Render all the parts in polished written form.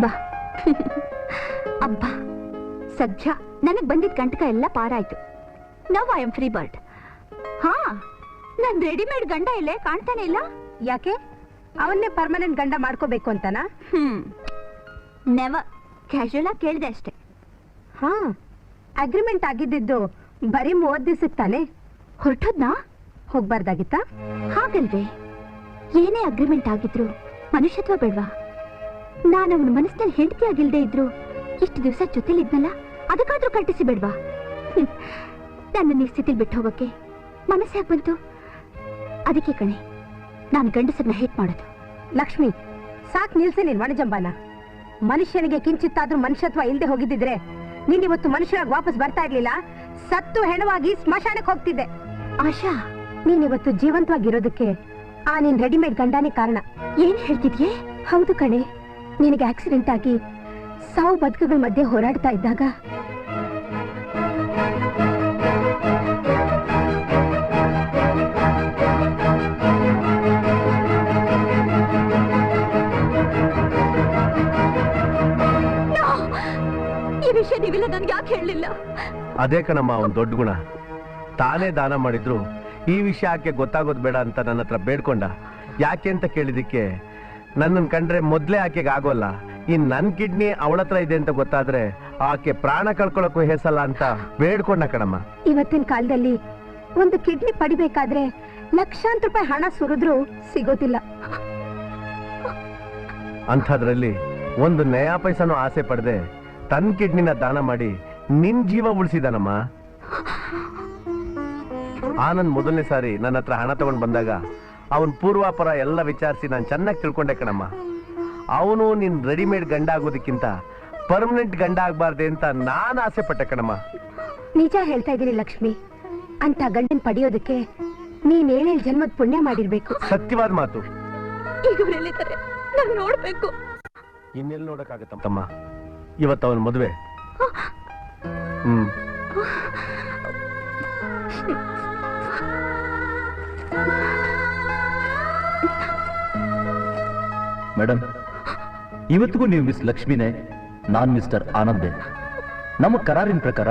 ಬಾ. ಅಬ್ಬಾ ಸದ್ಯ ನನಗ್ ಬಂದಿದ್ ಕಂಟಕ ಎಲ್ಲ ಪಾರಾಯ್ತು. Now I am free bird. ಹಾ, ನನ್ ರೆಡಿಮೇಡ್ ಗಂಡ ಇಲ್ಲೇ ಕಾಣ್ತಾನೆ ಇಲ್ಲ. ಯಾಕೆ? ಅವನ್ನೇ ಪರ್ಮನೆಂಟ್ ಗಂಡ ಮಾಡ್ಕೋಬೇಕು ಅಂತನಾ? ನೆವರ್, ಕ್ಯಾಶುಯಲ್ ಆಗಿ ಕೇಳಿದೆ ಅಷ್ಟೇ. ಹಾ, ಅಗ್ರಿಮೆಂಟ್ ಆಗಿದ್ದು ಬರೀ 30 ದಿವಸಕ್ಕೆ ತಾನೆ? ಹೊರಟೋದ್ನಾ? ಹೋಗ್ಬಾರ್ದಾಗಿತ್ತಾ? ಹಾಗಲ್ವೇ, ಏನೇ ಅಗ್ರಿಮೆಂಟ್ ಆಗಿದ್ರು ಮನುಷ್ಯತ್ವ ಬೇಡ್ವಾ? ನಾನು ಅವನ ಮನಸ್ಸಿನಲ್ಲಿ ಹೆಂಡತಿ ಆಗಿಲ್ದೇ ಇದ್ರು ಇಷ್ಟು ದಿವಸ ಜೊತೆಲಿದ್ನಲ್ಲ, ಅದಕ್ಕಾದ್ರೂ ಕಟ್ಟಿಸಿ ಬೇಡ್ವಾ? ನನ್ನ ಈ ಸ್ಥಿತಿಲಿ ಬಿಟ್ಟು ಹೋಗಕ್ಕೆ ಮನಸ್ಸೇ ಬಂತು. ಅದಕ್ಕೆ ಕಣೆ ನಾನು ಗಂಡಸರನ್ನ ಹೇಟ್ ಮಾಡೋದು. ಲಕ್ಷ್ಮಿ, ಸಾಕ್ ನಿಲ್ಸಿ ನೀನ್ ವಣಜಂಬಾನ. ಮನುಷ್ಯನಿಗೆ ಕಿಂಚಿತ್ತಾದ್ರೂ ಮನುಷ್ಯತ್ವ ಇಲ್ಲದೆ ಹೋಗಿದ್ದಿದ್ರೆ ನೀನ್ ಇವತ್ತು ಮನುಷ್ಯರಾಗಿ ವಾಪಸ್ ಬರ್ತಾ ಇರ್ಲಿಲ್ಲ. ಸತ್ತು ಹೆಣವಾಗಿ ಸ್ಮಶಾನಕ್ಕೆ ಹೋಗ್ತಿದ್ದೆ. ಆಶಾ, ನೀನ್ ಇವತ್ತು ಜೀವಂತವಾಗಿರೋದಕ್ಕೆ ಆ ನಿನ್ ರೆಡಿಮೇಡ್ ಗಂಡನೇ ಕಾರಣ. ಏನ್ ಹೇಳ್ತಿದ್ಯೆ? ಹೌದು ಕಣೆ, ನಿನಗೆ ಆಕ್ಸಿಡೆಂಟ್ ಆಗಿ ಸಾವು ಬದುಕುಗಳ ಮಧ್ಯೆ ಹೋರಾಡ್ತಾ ಇದ್ದಾಗ ಈ ವಿಷಯ ನೀವಿಲ್ಲ ನನ್ಗೆ ಯಾಕೆ ಹೇಳಲಿಲ್ಲ? ಅದೇ ಕಣಮ್ಮ ಅವನ್ ದೊಡ್ಡ ಗುಣ. ತಾನೇ ದಾನ ಮಾಡಿದ್ರು ಈ ವಿಷಯ ಆಕೆ ಗೊತ್ತಾಗೋದು ಬೇಡ ಅಂತ ನನ್ನ ಹತ್ರ ಬೇಡ್ಕೊಂಡ. ಯಾಕೆ ಅಂತ ಕೇಳಿದಕ್ಕೆ ನನ್ನನ್ನು ಕಂಡ್ರೆ ಮೊದ್ಲೇ ಆಕೆಗೆ ಆಗೋಲ್ಲ, ಇನ್ ನನ್ ಕಿಡ್ನಿ ಅವಳ ಹತ್ರ ಇದೆ ಅಂತ ಗೊತ್ತಾದ್ರೆ ಆಕೆ ಪ್ರಾಣ ಕಳ್ಕೊಳಕ್ಕೂ ಹೇಸಲ್ಲ ಅಂತ ಬೇಡ್ಕೊಂಡ ಕಣಮ್ಮ. ಇವತ್ತಿನ ಕಾಲದಲ್ಲಿ ಒಂದು ಕಿಡ್ನಿ ಪಡಿಬೇಕಾದ್ರೆ ಲಕ್ಷಾಂತರ ರೂಪಾಯಿ ಹಣ ಸುರಿದ್ರು ಸಿಗೋದಿಲ್ಲ. ಅಂಥದ್ರಲ್ಲಿ ಒಂದು ನಯಾ ಪೈಸನೂ ಆಸೆ ಪಡದೆ ತನ್ನ ಕಿಡ್ನಿನ ದಾನ ಮಾಡಿ ನಿನ್ ಜೀವ ಉಳಿಸಿದಾನಮ್ಮ. ಆನಂದ್ ಮೊದಲನೇ ಸಾರಿ ನನ್ನ ಹತ್ರ ಹಣ ತಗೊಂಡ್ ಬಂದಾಗ ಅವನ್ ಪೂರ್ವಾಪರ ಎಲ್ಲ ವಿಚಾರಿಸಿ ನಾನು ಚೆನ್ನಾಗಿ ತಿಳ್ಕೊಂಡೆ ಕಣಮ್ಮ. ಅವನು ನಿನ್ ರೆಡಿಮೇಡ್ ಗಂಡ ಆಗೋದಕ್ಕಿಂತ ಪರ್ಮನೆಂಟ್ ಗಂಡ ಆಗ್ಬಾರ್ದೆ ಅಂತ ನಾನು ಆಸೆ ಪಟ್ಟೆ ಕಣಮ್ಮ. ನಿಜ ಹೇಳ್ತಾ ಇದ್ದೀನಿ ಲಕ್ಷ್ಮಿ, ಅಂತ ಗಂಡನ್ ಪಡೆಯೋದಕ್ಕೆ ನೀನ್ 7 ಜನ್ಮದ ಪುಣ್ಯ ಮಾಡಿರ್ಬೇಕು. ಸತ್ಯವಾದ ಮಾತು. ಈಗ ಎಲ್ಲಿದ್ದಾರೆ? ನಾನು ನೋಡ್ಬೇಕು. ಇನ್ನೆಲ್ಲಿ ನೋಡಕ್ಕಾಗತ್ತಮ್ಮ, ಇವತ್ತು ಅವನ ಮದುವೆ. ಮೇಡಮ್, ಇವತ್ತಿಗೂ ನೀವು ಮಿಸ್ ಲಕ್ಷ್ಮಿನೇ, ನಾನ್ ಮಿಸ್ಟರ್ ಆನಂದೇ. ನಮ್ಮ ಕರಾರಿನ ಪ್ರಕಾರ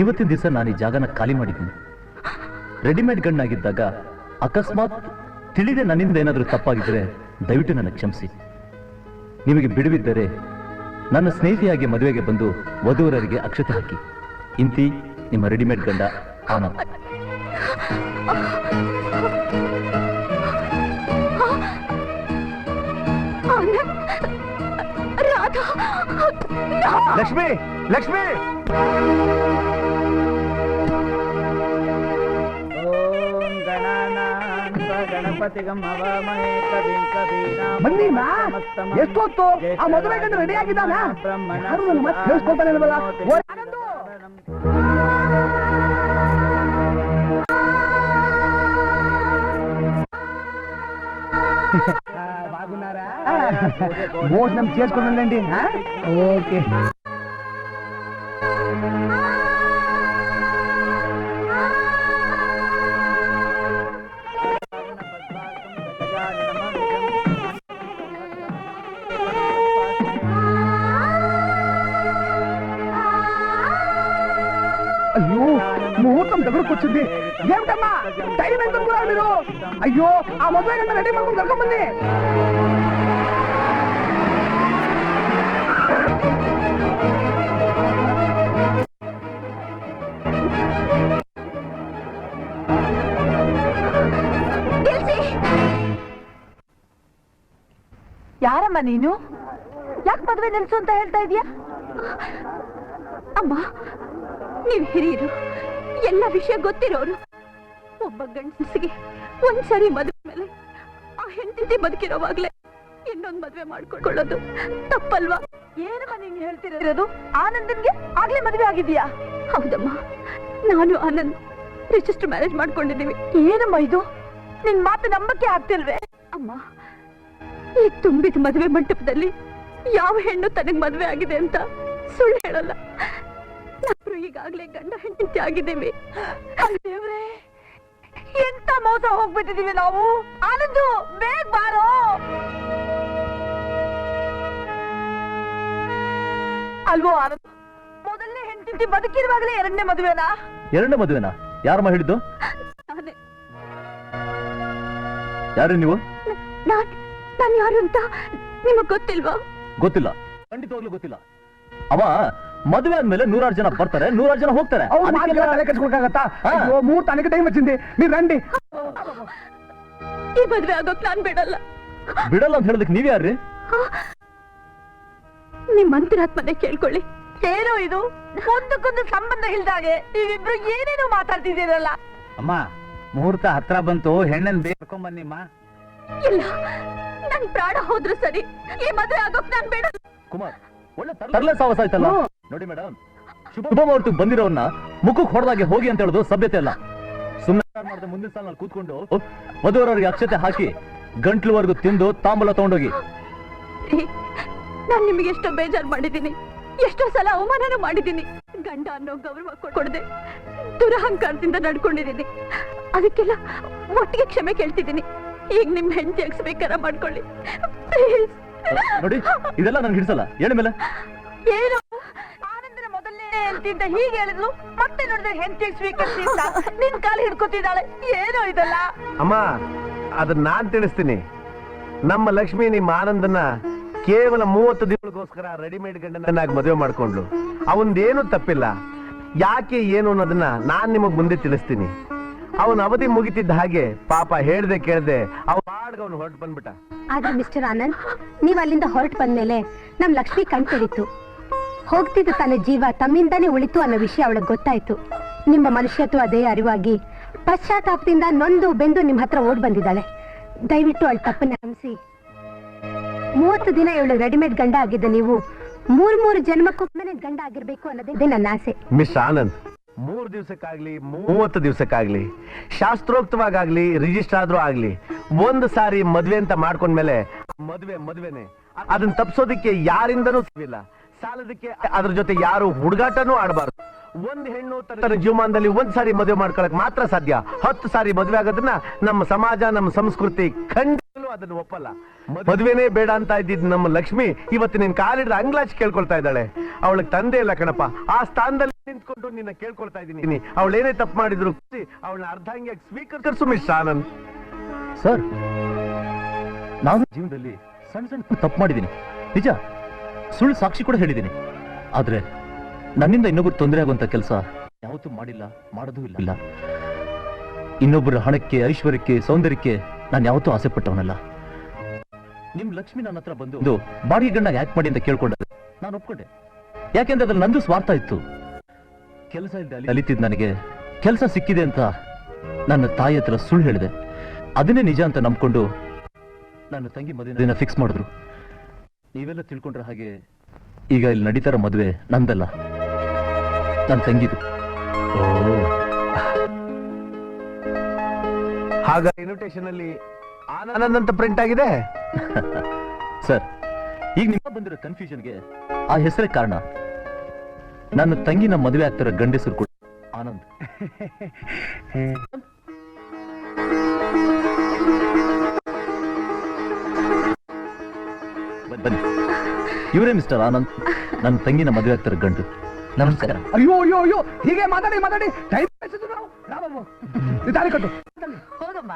ಇವತ್ತಿನ ದಿವಸ ನಾನು ಈ ಜಾಗನ ಖಾಲಿ ಮಾಡಿದ್ದೀನಿ. ರೆಡಿಮೇಡ್ ಗಣ್ಣಾಗಿದ್ದಾಗ ಅಕಸ್ಮಾತ್ ತಿಳಿದೆ ನನ್ನಿಂದ ಏನಾದರೂ ತಪ್ಪಾಗಿದ್ರೆ ದಯವಿಟ್ಟು ನನ್ನ ಕ್ಷಮಿಸಿ. ನಿಮಗೆ ಬಿಡುವಿದ್ದರೆ ನನ್ನ ಸ್ನೇಹಿತಿಯಾಗಿ ಮದುವೆಗೆ ಬಂದು ವಧುವರರಿಗೆ ಅಕ್ಷತೆ ಹಾಕಿ. ಇಂತಿ ನಿಮ್ಮ ರೆಡಿಮೇಡ್ ಗಂಡ ಆನಂದ್. ಲಕ್ಷ್ಮಿ, ಲಕ್ಷ್ಮಿ! ಎಷ್ಟೊತ್ತು ಆ ಮದುವೆ ಗಂಡು ರೆಡಿ ಆಗಿದ್ದಾನ? బాగున్నారా? భోజనం చేసుకున్నాండి. ఓకే. అయ్యో, ముహూర్తం దగ్గరకు వచ్చింది. ఏమిటమ్మా టైం ఎంత మీరు? అయ్యో, ఆ మదువే గంట రెడీ ಮಾಡ್ಕೊಂಡು ಕರ್ಕೊಂಡ್ಬನ್ನಿ. ಯಾರಮ್ಮ ನೀನು? ಯಾಕೆ ಮದುವೆ ನಿಲ್ಸು ಅಂತ ಹೇಳ್ತಾ ಇದೀಯಾ? ಅಮ್ಮ, ನೀವು ಹಿರಿಯರು, ಎಲ್ಲ ವಿಷಯ ಗೊತ್ತಿರೋರು. ಒಬ್ಬ ಗಂಡಸಿಗೆ ಒಂದ್ಸರಿ ಮದುವೆ ಮೇಲೆ ಆ ಹೆಂಡತಿ ಬದುಕಿರೋವಾಗ್ಲೇ ಇನ್ನೊಂದು ಮದುವೆ ಮಾಡ್ಕೊಳ್ಳೋದು ತಪ್ಪಲ್ವಾ? ಏನಮ್ಮ ನೀನ್ ಹೇಳ್ತಿರೋದು? ಆನಂದನ್ಗೆ ಆಗ್ಲೇ ಮದುವೆ ಆಗಿದ್ಯಾ? ಹೌದಮ್ಮ, ನಾನು ಆನಂದ್ ರಿಜಿಸ್ಟರ್ ಮ್ಯಾರೇಜ್ ಮಾಡ್ಕೊಂಡಿದ್ದೀವಿ. ಏನಮ್ಮ ಇದು? ನಿನ್ ಮಾತು ನಂಬಕ್ಕೆ ಆಗ್ತಿಲ್ವೇ? ಅಮ್ಮ, ಈ ತುಂಬಿದ ಮದುವೆ ಮಂಟಪದಲ್ಲಿ ಯಾವ ಹೆಣ್ಣು ತನಗ್ ಮದುವೆ ಆಗಿದೆ ಅಂತ ಸುಳ್ಳು ಹೇಳಲ್ಲ. ನಾವಿಬ್ರು ಈಗಾಗ್ಲೇ ಗಂಡ ಹೆಂಡತಿ ಆಗಿದ್ದೇವೆ. ದೇವ್ರೆ, ಎಂತ ಮೋಸ ಹೋಗ್ಬಿಟ್ಟಿದೀವಿ ನಾವು. ಆನಂದು, ಬೇಗ ಬಾರೋ. ಅಲ್ವೋ ಆನಂದ್, ಮೊದಲನೇ ಹೆಂಡತಿ ಬದುಕಿರುವಾಗಲೇ ಎರಡನೇ ಮದುವೆನಾ? ಎರಡನೇ ಮದುವೆನಾ? ಯಾರಮ್ಮ ಹೇಳಿದ್ದು? ನಾನೇ. ಯಾರು ನೀವು? ನಾನು ಯಾರು ಅಂತ ನಿಮಗ್ ಗೊತ್ತಿಲ್ವಾ? ಗೊತ್ತಿಲ್ಲ, ಖಂಡಿತವಾಗ್ಲೂ ಗೊತ್ತಿಲ್ಲ. ಅವ ಮದುವೆ ಆದ್ಮೇಲೆ 100 ಜನ ಬರ್ತಾರೆ, 100 ಜನ ಹೋಗ್ತಾರೆ. ಅವ್ರು ಮಾತಿಗೆಲ್ಲ ತಲೆ ಕೆಡ್ಸ್ಕೊಳಕ್ಕಾಗತ್ತಾ? ಅಯ್ಯೋ, ಮುಹೂರ್ತ ಟೈಮ್ ಹಚ್ಚಿಂದಿ, ನೀವ್ ರಂಡಿ. ಈ ಮದ್ವೆ ಆಗೋಕ್ ನಾನ್ ಬಿಡಲ್ಲ. ಬಿಡಲ್ಲ ಅಂತ ಹೇಳೋದಕ್ಕೆ ನೀವ್ ಯಾರ್ರಿ? ನಿಮ್ ಅಂತರಾತ್ಮನೆ ಕೇಳ್ಕೊಳ್ಳಿ. ಏನೋ ಇದು, ಒಂದಕ್ಕೊಂದು ಸಂಬಂಧ ಇಲ್ದಾಗೆ ನೀವಿಬ್ರು ಏನೇನೋ ಮಾತಾಡ್ತಿದ್ದೀರಲ್ಲ. ಅಮ್ಮ, ಮುಹೂರ್ತ ಹತ್ರ ಬಂತು, ಹೆಣ್ಣನ್ ಬೇಡ್ಕೊಂಬನ್ನಿಮ್ಮ. ಇಲ್ಲ, ನನ್ ಪ್ರಾಣ ಹೋದ್ರು ಸರಿ, ಈ ಮದ್ವೆ ಆಗೋಕ್ ನಾನ್ ಬಿಡಲ್ಲ. ಕುಮಾರ್, ಒಳ್ಳೆ ತರಲೆ ಸಾವಸ ಆಯ್ತಲ್ಲ. ನೋಡಿ ಮೇಡಮ್, ಶುಭ ಮುಹೂರ್ತಕ್ಕೆ ಬಂದಿರೋನ್ನ ಮುಖಕ್ಕೆ ಹೊಡೆದಾಗೆ ಹೋಗಿ ಅಂತ ಹೇಳೋದು ಸಭ್ಯತೆ ಅಲ್ಲ. ಸುಮ್ಮನೆ ಮಾಡಿದ ಮುಂದಿನ ಸಾಲಿನಲ್ಲಿ ಕೂತ್ಕೊಂಡು ಮದುವರವರಿಗೆ ಅಕ್ಷತೆ ಹಾಕಿ ಗಂಟ್ಲುವರೆಗೂ ತಿಂದು ತಾಂಬೂಲ ತಗೊಂಡೋಗಿ. ನಾನ್ ನಿಮಗೆ ಎಷ್ಟೋ ಬೇಜಾರು ಮಾಡಿದ್ದೀನಿ, ಎಷ್ಟೋ ಸಲ ಅವಮಾನನೂ ಮಾಡಿದ್ದೀನಿ. ಗಂಡ ಅನ್ನೋ ಗೌರವ ಕೊಡದೆ ದುರಹಂಕಾರದಿಂದ ನಡ್ಕೊಂಡಿದ್ದೀನಿ. ಅದಕ್ಕೆಲ್ಲ ಒಟ್ಟಿಗೆ ಕ್ಷಮೆ ಕೇಳ್ತಿದ್ದೀನಿ. ಈಗ ನಿಮ್ ಹೆಂಡತಿ ಅಗ್ಸ್ಬೇಕಾರ ಮಾಡ್ಕೊಳ್ಳಿ ಪ್ಲೀಸ್. ನೋಡಿ, ಇದೆಲ್ಲ ನನ್ಗೆ ಹಿಡಿಸಲ್ಲ. ಹೇಳ ಮೇಲೆ ಏನು ಆನಂದನ ಮೊದಲನೇ ಹೆಂಡತಿಯಿಂದ ಹೀಗೆ ಹೇಳಿದ್ಲು, ಮತ್ತೆ ನೋಡಿದ್ರೆ ಹೆಂಡತಿ ಸ್ವೀಕರಿಸಿ ನಿನ್ ಕಾಲು ಹಿಡ್ಕೊತಿದ್ದಾಳೆ. ಏನೋ ಇದೆಲ್ಲ. ಅಮ್ಮ, ಅದನ್ನ ನಾನ್ ತಿಳಿಸ್ತೀನಿ. ನಮ್ಮ ಲಕ್ಷ್ಮಿ ನಿಮ್ಮ ಆನಂದನ ಕೇವಲ 30 ದಿನಗಳಿಗೋಸ್ಕರ ರೆಡಿಮೇಡ್ ಗಂಡನಾಗಿ ಮದುವೆ ಮಾಡ್ಕೊಂಡ್ಲು. ಅವನದೇನು ತಪ್ಪಿಲ್ಲ. ಯಾಕೆ ಏನು ಅನ್ನೋದನ್ನ ನಾನ್ ನಿಮಗ್ ಮುಂದೆ ತಿಳಿಸ್ತೀನಿ. ಅವನ ಅವಧಿ ಮುಗಿತಿದ್ದ ಹಾಗೆ ಪಾಪ ಹೇಳ್ದೆ ಕೇಳ್ದೆ ಅವನು ಹೊರಟು ಬಂದ್ಬಿಟ್ಟ. ಆದ್ರೆ ಮಿಸ್ಟರ್ ಆನಂದ್, ನೀವ್ ಅಲ್ಲಿಂದ ಹೊರಟು ಬಂದ್ಮೇಲೆ ನಮ್ ಲಕ್ಷ್ಮಿ ಕಣ್ತೆಡಿತು. ಹೋಗ್ತಿದ್ದ ತನ್ನ ಜೀವ ತಮ್ಮಿಂದಾನೇ ಉಳಿತು ಅನ್ನೋ ವಿಷಯ ಅವಳಿಗೆ ಗೊತ್ತಾಯ್ತು. ನಿಮ್ಮ ಮನುಷ್ಯತ್ವ ಅದೇ ಅರಿವಾಗಿ ಪಶ್ಚಾತ್ತಾಪದಿಂದ ನೊಂದು ಬೆಂದು ನಿಮ್ ಹತ್ರ ಓಡ್ ಬಂದಿದ್ದಾಳೆ. ದಯವಿಟ್ಟು ಅವಳ ತಪ್ಪನ್ನ ಕ್ಷಮಿಸಿ. 30 ದಿನ ಇವಳು ರೆಡಿಮೇಡ್ ಗಂಡ ಆಗಿದ್ದ ನೀವು 3 ಜನ್ಮಕ್ಕೊಮ್ಮೆ ಗಂಡ ಆಗಿರ್ಬೇಕು ಅನ್ನೋದೇ ನನ್ನ ಆಸೆ. ಮಿಸ್ ಆನಂದ್, 3 ದಿವಸಕ್ಕಾಗ್ಲಿ 30 ದಿವಸಕ್ಕಾಗ್ಲಿ, ಶಾಸ್ತ್ರೋಕ್ತವಾಗ್ಲಿ ರಿಜಿಸ್ಟರ್ ಆದ್ರೂ ಆಗ್ಲಿ, ಒಂದು ಸಾರಿ ಮದ್ವೆ ಅಂತ ಮಾಡ್ಕೊಂಡ್ಮೇಲೆ ಮದ್ವೆನೆ. ಅದನ್ನ ತಪ್ಪಿಸೋದಕ್ಕೆ ಯಾರಿಂದನೂ ಸಿವಿಲ್ಲ. ಸಾಲದಕ್ಕೆ ಅದ್ರ ಜೊತೆ ಯಾರು ಹುಡುಗಾಟನೂ ಆಡಬಾರ್ದು. ಒಂದ್ ಹೆಣ್ಣು ತನ್ನ ಜೀವಮಾನದಲ್ಲಿ ಒಂದ್ ಸಾರಿ ಮದುವೆ ಮಾಡ್ಕೊಳಕ್ ಮಾತ್ರ ಸಾಧ್ಯ. 10 ಸಾರಿ ಮದುವೆ ಆಗೋದನ್ನ ನಮ್ಮ ಸಮಾಜ, ನಮ್ಮ ಸಂಸ್ಕೃತಿ ಖಂಡಿತಲೂ ಅದನ್ನ ಒಪ್ಪಲ್ಲ. ಮದುವೆನೇ ಬೇಡ ಅಂತ ಇದ್ದಿದ್ ನಮ್ಮ ಲಕ್ಷ್ಮಿ ಇವತ್ತು ನಿನ್ ಕಾಲಿಡ್ದ ಅಂಗ್ಲಾಚ್ ಕೇಳ್ಕೊಳ್ತಾ ಇದ್ದಾಳೆ. ಅವಳಿಗೆ ತಂದೆ ಇಲ್ಲ ಕಣಪ್ಪ. ಆ ಸ್ಥಾನದಲ್ಲಿ ನಿಂತ್ಕೊಂಡು ನಿನ್ನ ಕೇಳ್ಕೊಳ್ತಾ ಇದ್ದೀನಿ. ಅವಳೇನೇ ತಪ್ಪು ಮಾಡಿದ್ರು ಅವಳನ್ನ ಅರ್ಧಾಂಗಿಯಾಗಿ ಸ್ವೀಕರಿಸು ಮಿಸ್ ಆನಂದ್. ಸರ್, ನಾನು ಜೀವನದಲ್ಲಿ ಸಣ್ಣ ತಪ್ಪು ಮಾಡಿದ್ದೀನಿ, ನಿಜ. ಸುಳ್ಳು ಸಾಕ್ಷಿ ಕೂಡ ಹೇಳಿದ್ದೀನಿ. ಆದ್ರೆ ನನ್ನಿಂದ ಇನ್ನೊಬ್ರು ತೊಂದರೆ ಆಗುವಂತ ಕೆಲಸ ಯಾವತ್ತೂ ಮಾಡಿಲ್ಲ, ಮಾಡೋದೂ ಇಲ್ಲ. ಇನ್ನೊಬ್ಬರ ಹಣಕ್ಕೆ, ಐಶ್ವರ್ಯಕ್ಕೆ, ಸೌಂದರ್ಯಕ್ಕೆ ನಾನು ಯಾವತ್ತೂ ಆಸೆ ಪಟ್ಟವನಲ್ಲ. ನಿಮ್ ಲಕ್ಷ್ಮಿ ನನ್ನ ಹತ್ರ ಬಂದು ಬಾಡಿಗೆ ಗಂಡ ಯಾಕೆ ಮಾಡಿ ಅಂತ ಕೇಳ್ಕೊಂಡ್ರೆ ನಾನು ಒಪ್ಕೊಂಡೆ. ಯಾಕೆಂದ್ರೆ ಅದ್ರಲ್ಲಿ ನಂದು ಸ್ವಾರ್ಥ ಇತ್ತು. ಕೆಲಸ ಇಲ್ಲದೆ ಅಲಿತಿದ್ ನನಗೆ ಕೆಲಸ ಸಿಕ್ಕಿದೆ ಅಂತ ನನ್ನ ತಾಯಿ ಹತ್ರ ಸುಳ್ಳು ಹೇಳಿದೆ. ಅದನ್ನೇ ನಿಜ ಅಂತ ನಂಬ್ಕೊಂಡು ನನ್ನ ತಂಗಿ ಮದುವೆನ ಫಿಕ್ಸ್ ಮಾಡಿದ್ರು. ನೀವೆಲ್ಲ ತಿಳ್ಕೊಂಡ್ರೆ ಹಾಗೆ ಈಗ ಇಲ್ಲಿ ನಡೀತಾರ ಮದುವೆ ನಂದಲ್ಲ, ನನ್ನ ತಂಗಿದು. ಹಾಗ ಇನ್ವಿಟೇಷನ್ ಅಲ್ಲಿ ಆನಂದ್ ಅಂತ ಪ್ರಿಂಟ್ ಆಗಿದೆ. ಸರ್, ಈಗ ನಿಮ್ಮ ಬಂದಿರೋ ಕನ್ಫ್ಯೂಷನ್ಗೆ ಆ ಹೆಸರೇ ಕಾರಣ. ನನ್ನ ತಂಗಿನ ಮದುವೆ ಆಗ್ತಿರೋ ಗಂಡಸರು ಕೂಡ ಆನಂದ್. ಬನ್ನಿ, ಇವರೇ ಮಿಸ್ಟರ್ ಆನಂದ್, ನನ್ನ ತಂಗಿನ ಮದುವೆ ಆಗ್ತಿರೋ ಗಂಡು. ನಮಸ್ಕಾರ. ಅಯ್ಯೋ ಅಯ್ಯೋ ಅಯ್ಯೋ, ಹೀಗೆ ಮಾತಾಡಿ ಟೈಮ್ ತಾಳಿ ಕಟ್ಟು. ಹೋಗಮ್ಮ.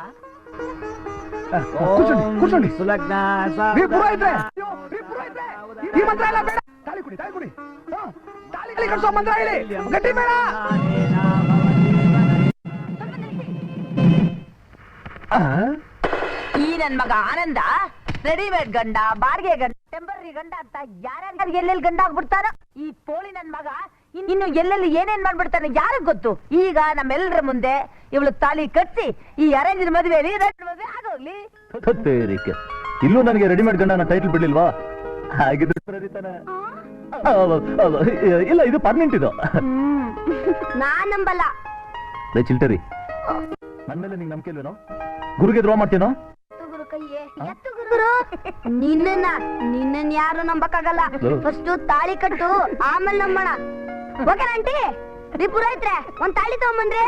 ಕೂರ್ಚೋಂಡಿ. ಸುಲಗ್ನ ನೀ ಪುರೋಹಿತ್ರೆ, ಈ ಮಂತ್ರ ಎಲ್ಲ ಬೇಡ. ತಾಳಿ ಕುಡಿ. ತಾಳಿ ಕಟ್ಸೋ ಮಂತ್ರ ಹೇಳಿ, ಗಟ್ಟಿ ಬೇಡ. ಈ ನನ್ ಮಗ ಆನಂದ ರೆಡಿಮೇಡ್ ಗಂಡ, ಬಾಡಿಗೆ ಗಂಡ, ಟೆಂಪರರಿ ಗಂಡ ಅಂತ ಯಾರ್ಯಾರು ಎಲ್ಲೆಲ್ಲಿ ಗಂಡ ಆಗ್ಬಿಡ್ತಾರ. ಈ ಪೋಳಿ ನನ್ ಮಗ ಇನ್ನು ಎಲ್ಲೆಲ್ಲಿ ಏನೇನ್ ಮಾಡ್ಬಿಡ್ತಾನೆ ಯಾರಿಗ್ ಗೊತ್ತು. ಈಗ ನಮ್ಮೆಲ್ಲರ ಮುಂದೆ ಇವಳು ತಾಲಿ ಕಟ್ಟಿ ಈ ಅರೇಂಜ್ ಮದುವೆ ಆಗೋಗ್ಲಿ. ಇಲ್ಲೂ ನನಗೆ ರೆಡಿಮೇಡ್ ಗಂಡ ಟೈಟಲ್ ಬಿಡ್ಲಿಲ್ವಾ? ಹಾಗಿದ್ರೆ ಇಲ್ಲ, ಇದು ಪರ್ಮನೆಂಟ್. ಇದು ನಾನ್ ನಂಬಲ್ಲ. ಚಿಲ್ಟರಿ, ನನ್ನ ಮೇಲೆ ನಿಂಗೆ ನಂಬಿಕೆ ಇಲ್ವೇನೋ? ಗುರುಗೆ ದ್ರೋಹ ಮಾಡ್ತೀನೋ? ನಿನ್ನ ಯಾರು ನಂಬಕ್ಕಾಗಲ್ಲ. ಫಸ್ಟ್ ತಾಳಿ ಕಟ್ಟು, ಆಮೇಲೆ ನಂಬೋಣ. ಓಕೆ ಆಂಟಿ, ರೀ ಪುರೋಹಿತ್ರೆ ಒಂದ್ ತಾಳಿ ತಗೊಂಬಂದ್ರಿ.